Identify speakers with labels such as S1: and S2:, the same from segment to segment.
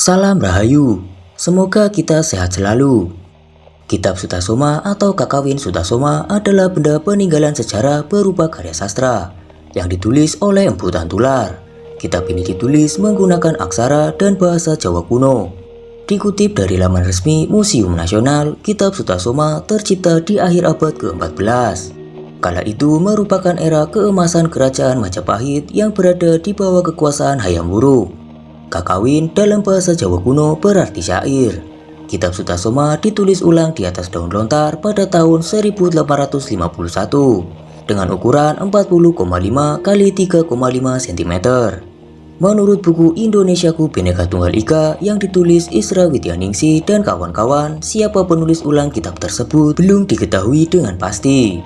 S1: Salam Rahayu, semoga kita sehat selalu. Kitab Sutasoma atau Kakawin Sutasoma adalah benda peninggalan sejarah berupa karya sastra yang ditulis oleh Empu Tantular. Kitab ini ditulis menggunakan aksara dan bahasa Jawa kuno. Dikutip dari laman resmi Museum Nasional, Kitab Sutasoma tercipta di akhir abad ke-14. Kala itu merupakan era keemasan kerajaan Majapahit yang berada di bawah kekuasaan Hayam Wuruk. Kakawin dalam bahasa Jawa kuno berarti syair. Kitab Sutasoma ditulis ulang di atas daun lontar pada tahun 1851 dengan ukuran 40,5 x 3,5 cm. Menurut buku Indonesiaku Bhinneka Tunggal Ika yang ditulis Isra Widyaningsih dan kawan-kawan, siapa penulis ulang kitab tersebut belum diketahui dengan pasti.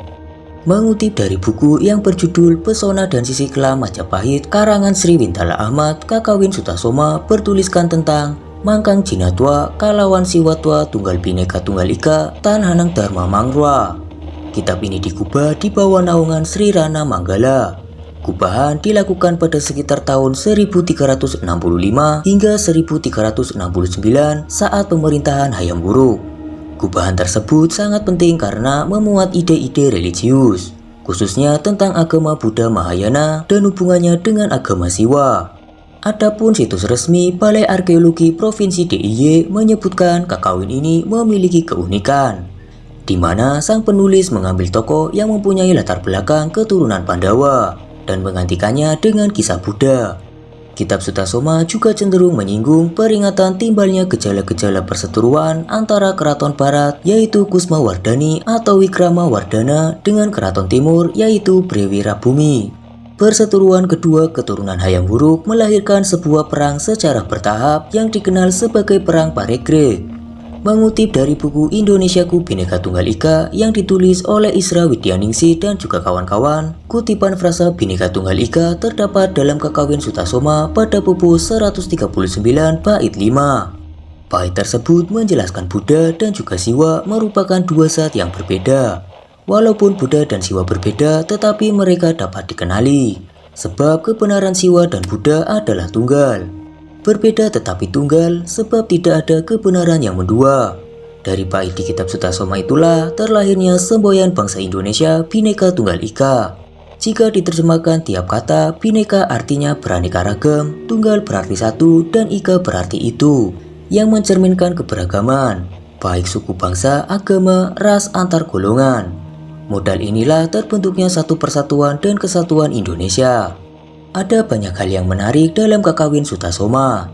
S1: Mengutip dari buku yang berjudul Pesona dan Sisi Kelam Majapahit karangan Sri Wintala Ahmad, Kakawin Sutasoma bertuliskan tentang Mangkang Jinatwa Kalawan Siwatwa Tunggal Bhinneka Tunggal Ika Tan Hanang Dharma Mangrwa. Kitab ini digubah di bawah naungan Sri Rana Manggala. Gubahan dilakukan pada sekitar tahun 1365 hingga 1369 saat pemerintahan Hayam Wuruk. Gubahan tersebut sangat penting karena memuat ide-ide religius, khususnya tentang agama Buddha Mahayana dan hubungannya dengan agama Siwa. Adapun situs resmi Balai Arkeologi Provinsi DIY menyebutkan Kakawin ini memiliki keunikan, di mana sang penulis mengambil tokoh yang mempunyai latar belakang keturunan Pandawa dan menggantikannya dengan kisah Buddha. Kitab Sutasoma juga cenderung menyinggung peringatan timbalnya gejala-gejala perseteruan antara keraton barat yaitu Kusma Wardani atau Wikrama Wardana dengan keraton timur yaitu Brewirabumi. Perseteruan kedua keturunan Hayam Wuruk melahirkan sebuah perang secara bertahap yang dikenal sebagai Perang Paregreg. Mengutip dari buku Indonesiaku Bhinneka Tunggal Ika yang ditulis oleh Isra Widyaningsih dan juga kawan-kawan, kutipan frasa Bhinneka Tunggal Ika terdapat dalam Kakawin Sutasoma pada pupus 139 bait 5. Bait tersebut menjelaskan Buddha dan juga Siwa merupakan dua zat yang berbeda. Walaupun Buddha dan Siwa berbeda, tetapi mereka dapat dikenali, sebab kebenaran Siwa dan Buddha adalah tunggal. Berbeda tetapi tunggal sebab tidak ada kebenaran yang mendua. Dari bait di Kitab Sutasoma itulah terlahirnya semboyan bangsa Indonesia Bhinneka Tunggal Ika. Jika diterjemahkan tiap kata, Bhinneka artinya beraneka ragam, tunggal berarti satu, dan Ika berarti itu, yang mencerminkan keberagaman, baik suku bangsa, agama, ras, antar golongan. Modal inilah terbentuknya satu persatuan dan kesatuan Indonesia. Ada banyak hal yang menarik dalam Kakawin Sutasoma.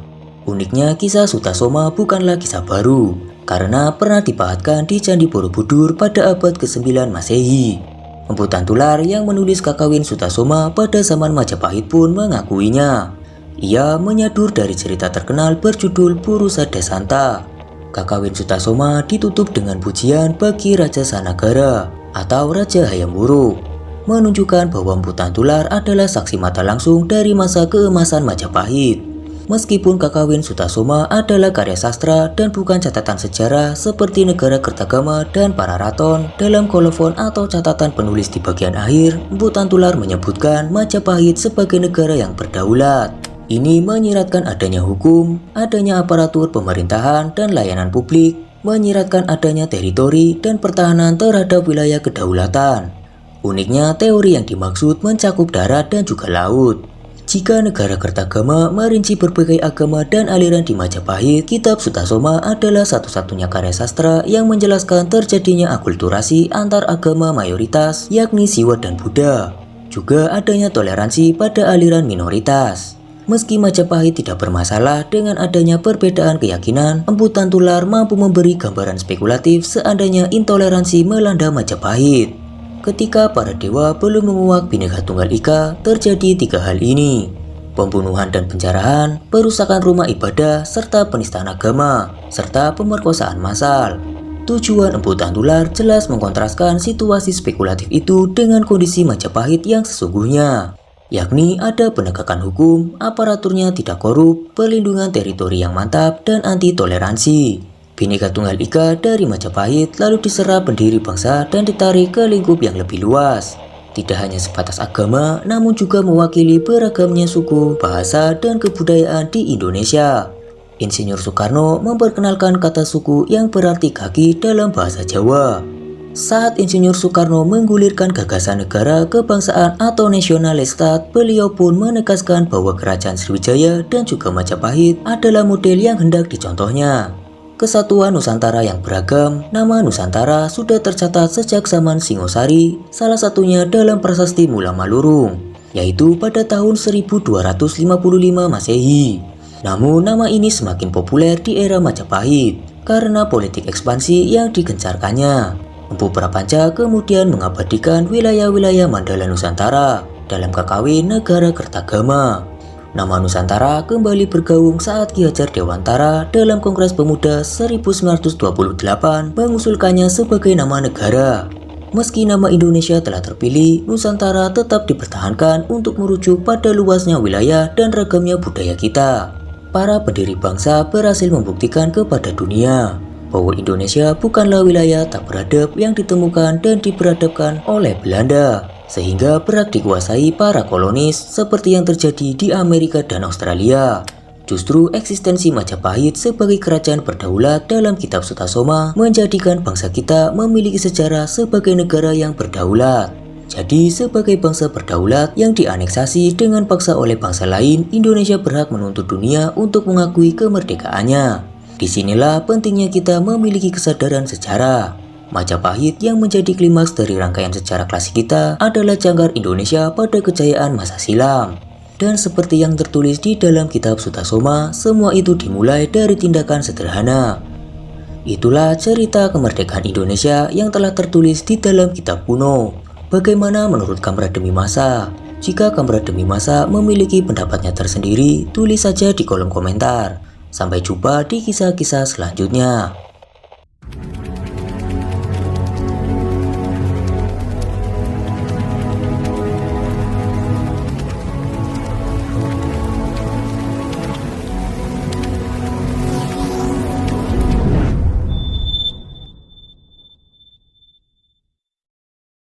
S1: Uniknya kisah Sutasoma bukanlah kisah baru, karena pernah dipahatkan di Candi Borobudur pada abad ke-9 Masehi. Empu Tantular yang menulis Kakawin Sutasoma pada zaman Majapahit pun mengakuinya. Ia menyadur dari cerita terkenal berjudul Purusa Dasanta. Kakawin Sutasoma ditutup dengan pujian bagi Raja Sanagara atau Raja Hayam Wuruk, menunjukkan bahwa Empu Tantular adalah saksi mata langsung dari masa keemasan Majapahit. Meskipun Kakawin Sutasoma adalah karya sastra dan bukan catatan sejarah seperti Negara Kertagama dan Pararaton, dalam kolofon atau catatan penulis di bagian akhir, Empu Tantular menyebutkan Majapahit sebagai negara yang berdaulat. Ini menyiratkan adanya hukum, adanya aparatur pemerintahan dan layanan publik, menyiratkan adanya teritori dan pertahanan terhadap wilayah kedaulatan. Uniknya, teori yang dimaksud mencakup darat dan juga laut. Jika Negara Kertagama merinci berbagai agama dan aliran di Majapahit, Kitab Sutasoma adalah satu-satunya karya sastra yang menjelaskan terjadinya akulturasi antar agama mayoritas, yakni Siwa dan Buddha. Juga adanya toleransi pada aliran minoritas. Meski Majapahit tidak bermasalah dengan adanya perbedaan keyakinan, Empu Tantular mampu memberi gambaran spekulatif seandainya intoleransi melanda Majapahit. Ketika para dewa belum menguak Bhinneka Tunggal Ika, terjadi tiga hal ini: pembunuhan dan penjarahan, perusakan rumah ibadah, serta penistaan agama, serta pemerkosaan massal. Tujuan Empu Tantular jelas mengkontraskan situasi spekulatif itu dengan kondisi Majapahit yang sesungguhnya, yakni ada penegakan hukum, aparaturnya tidak korup, perlindungan teritori yang mantap, dan anti toleransi. Bhinneka Tunggal Ika dari Majapahit lalu diserap pendiri bangsa dan ditarik ke lingkup yang lebih luas. Tidak hanya sebatas agama, namun juga mewakili beragamnya suku, bahasa, dan kebudayaan di Indonesia. Insinyur Soekarno memperkenalkan kata suku yang berarti kaki dalam bahasa Jawa. Saat Insinyur Soekarno menggulirkan gagasan negara kebangsaan atau nasionalistat, beliau pun menegaskan bahwa Kerajaan Sriwijaya dan juga Majapahit adalah model yang hendak dicontohnya. Kesatuan Nusantara yang beragam, nama Nusantara sudah tercatat sejak zaman Singosari, salah satunya dalam prasasti Mula Malurung, yaitu pada tahun 1255 Masehi. Namun nama ini semakin populer di era Majapahit karena politik ekspansi yang digencarkannya. Empu Prapanca kemudian mengabadikan wilayah-wilayah Mandala Nusantara dalam KKW Negara Kertagama. Nama Nusantara kembali bergaung saat Ki Hajar Dewantara dalam Kongres Pemuda 1928 mengusulkannya sebagai nama negara. Meski nama Indonesia telah terpilih, Nusantara tetap dipertahankan untuk merujuk pada luasnya wilayah dan ragamnya budaya kita. Para pendiri bangsa berhasil membuktikan kepada dunia bahwa Indonesia bukanlah wilayah tak beradab yang ditemukan dan diperadabkan oleh Belanda, sehingga berhak dikuasai para kolonis seperti yang terjadi di Amerika dan Australia. Justru eksistensi Majapahit sebagai kerajaan berdaulat dalam kitab Sutasoma menjadikan bangsa kita memiliki sejarah sebagai negara yang berdaulat. Jadi sebagai bangsa berdaulat yang dianeksasi dengan paksa oleh bangsa lain, Indonesia berhak menuntut dunia untuk mengakui kemerdekaannya. Disinilah pentingnya kita memiliki kesadaran sejarah. Majapahit yang menjadi klimaks dari rangkaian sejarah klasik kita adalah jangkar Indonesia pada kejayaan masa silam. Dan seperti yang tertulis di dalam kitab Sutasoma, semua itu dimulai dari tindakan sederhana. Itulah cerita kemerdekaan Indonesia yang telah tertulis di dalam kitab kuno. Bagaimana menurut Kamrademi Masa? Jika Kamrademi Masa memiliki pendapatnya tersendiri, tulis saja di kolom komentar. Sampai jumpa di kisah-kisah selanjutnya.